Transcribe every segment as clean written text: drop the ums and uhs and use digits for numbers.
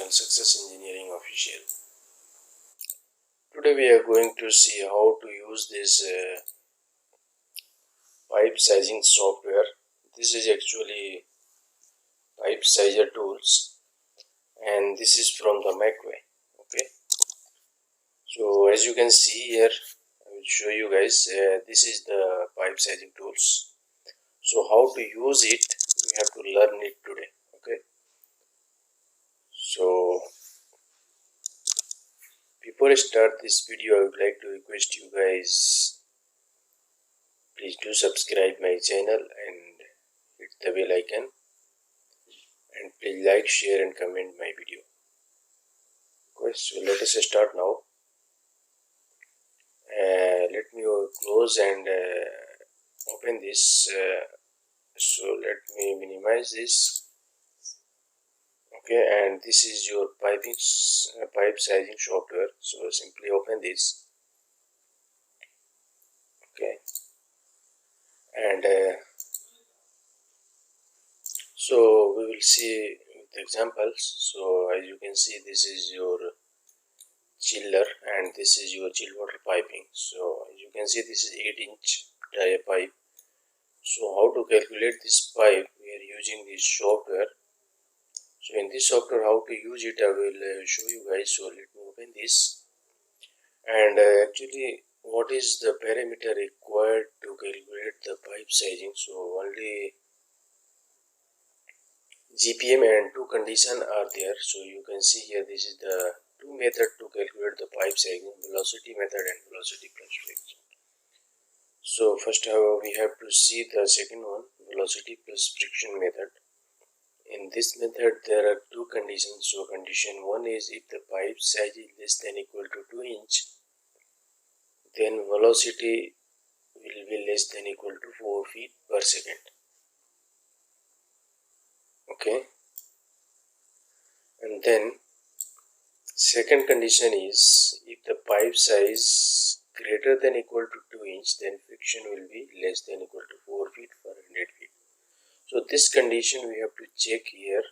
channel Success Engineering Official. Today we are going to see how to use this pipe sizing software. This is actually pipe sizer tools, and this is from the Mcquay. Okay, so as you can see here, I will show you guys. This is the pipe sizing tools. So how to use it, we have to learn it today. Okay, so before I start this video, I would like to request you guys, please do subscribe my channel and hit the bell icon, and please like, share and comment my video. Okay, so let us start now. Let me close and open this. So let me minimize this. Okay, and this is your pipe sizing software. So simply open this. Okay, and so we will see with examples. So as you can see, this is your chiller and this is your chill water piping. So as you can see, this is 8-inch dia pipe. So how to calculate this pipe? We are using this software. So in this software, how to use it, I will show you guys. So let me open this. And actually, what is the parameter required to calculate the pipe sizing? So only GPM and two conditions are there. So you can see here, this is the two method to calculate the pipe sizing: velocity method and velocity plus friction. So first we have to see the second one, velocity plus friction method. In this method there are two conditions. So condition one is if the pipe size is less than equal to 2 inch, then velocity will be less than equal to 4 feet per second. Okay, and then second condition is if the pipe size greater than equal to 2 inch, then friction will be less than equal to 4 feet per 100 feet. So this condition we have to check here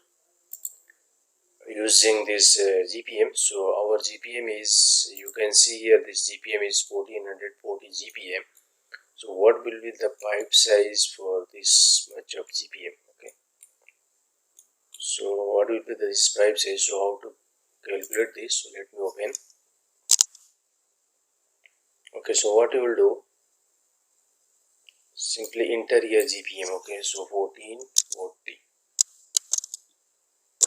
using this GPM. So our GPM is, you can see here, this GPM is 1440 GPM. So what will be the pipe size for this much of GPM? Okay, so what will be this pipe size? So how to calculate this? So let me open. Okay, so what you will do, simply enter here GPM. Okay, so 1440.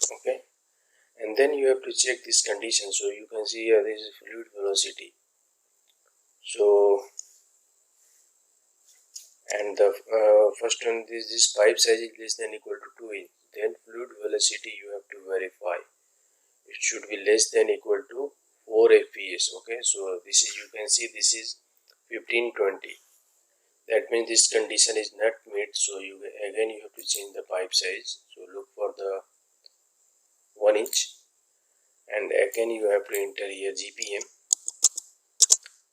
Okay, and then you have to check this condition. So you can see here, this is fluid velocity. So and the first one is this pipe size is less than equal to 2 inch. Then fluid velocity you have to verify. It should be less than equal to 4 fps. Okay, so this is, you can see this is 1520. That means this condition is not met. So you again you have to change the pipe size. So look for the 1 inch, and again you have to enter here GPM.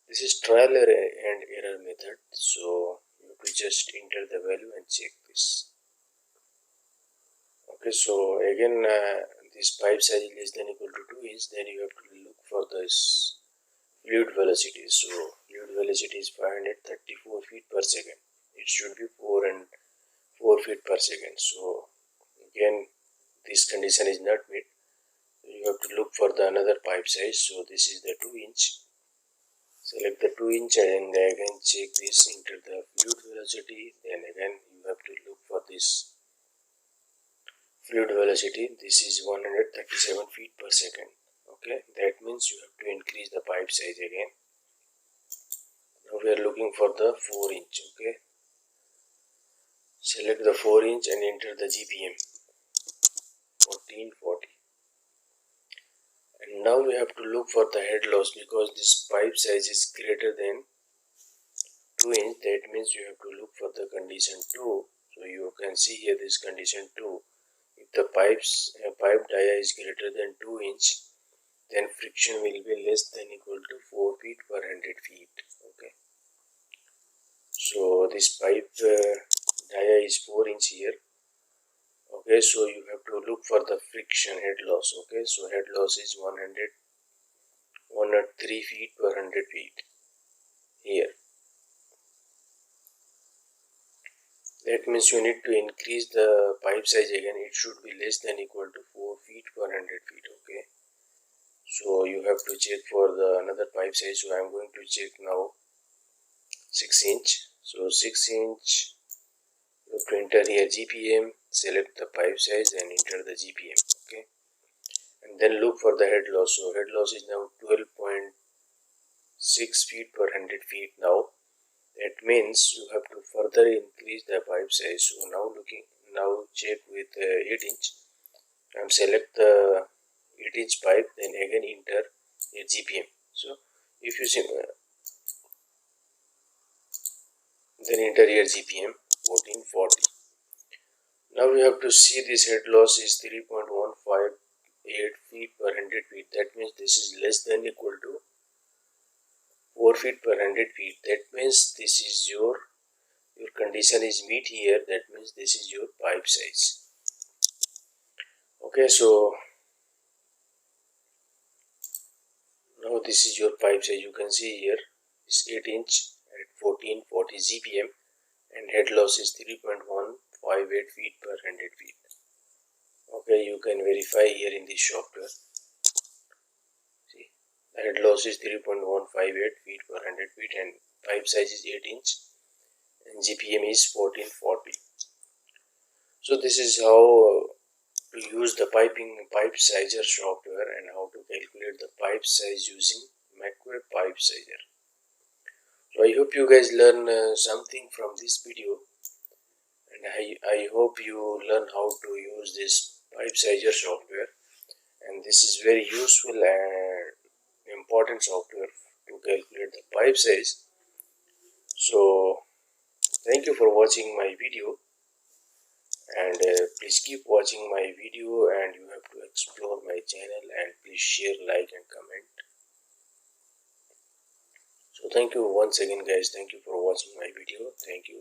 This is trial and error method. So you have to just enter the value and check this. Okay, so again this pipe size is less than equal to 2 inch, then you have to look for this fluid velocity. So fluid velocity is 534 feet per second. It should be 4 feet per second. So again this condition is not met. You have to look for the another pipe size. So this is the 2 inch. Select the 2 inch and again check this, enter the fluid velocity. Then again you have to look for this fluid velocity. This is 137 feet per second. Okay, that means you have to increase the pipe size again. Now we are looking for the 4 inch. Okay, select the 4 inch and enter the GPM 1440. And now we have to look for the head loss, because this pipe size is greater than 2 inch. That means you have to look for the condition 2. So you can see here this condition 2. If the pipe dia is greater than 2 inch, then friction will be less than equal to 4 feet per 100 feet. Okay, so this pipe dia is 4 inch here. Okay, so you have to look for the friction head loss. Okay, so head loss is 103 feet per 100 feet here. That means you need to increase the pipe size again. It should be less than equal to 4 feet per 100 feet. Okay, so you have to check for the another pipe size. So I am going to check now 6 inch. So 6 inch, you have to enter here GPM, select the pipe size and enter the GPM. Okay, and then look for the head loss. So head loss is now 12.6 feet per 100 feet now. That means you have to further increase the pipe size. So now check with 8 inch. I'm select the 8-inch pipe, then again enter a GPM. So if you see, then enter here GPM 1440. Now we have to see this head loss is 3.158 feet per 100 feet. That means this is less than equal to 4 feet per 100 feet. That means this is your condition is meet here. That means this is your pipe size. Okay, so now this is your pipe size. You can see here is 8 inch at 1440 GPM and head loss is 3.158 feet per 100 feet. Okay, you can verify here in this software. See, the head loss is 3.158 feet per 100 feet and pipe size is 8 inch and GPM is 1440. So this is how to use the pipe sizer software and how to calculate the pipe size using Mcquay pipe sizer. So I hope you guys learn something from this video, and I hope you learn how to use this pipe sizer software, and this is very useful and important software to calculate the pipe size. So thank you for watching my video, and please keep watching my video, and you have to explore my channel and please share, like and comment. So thank you once again guys, thank you for watching my video. Thank you.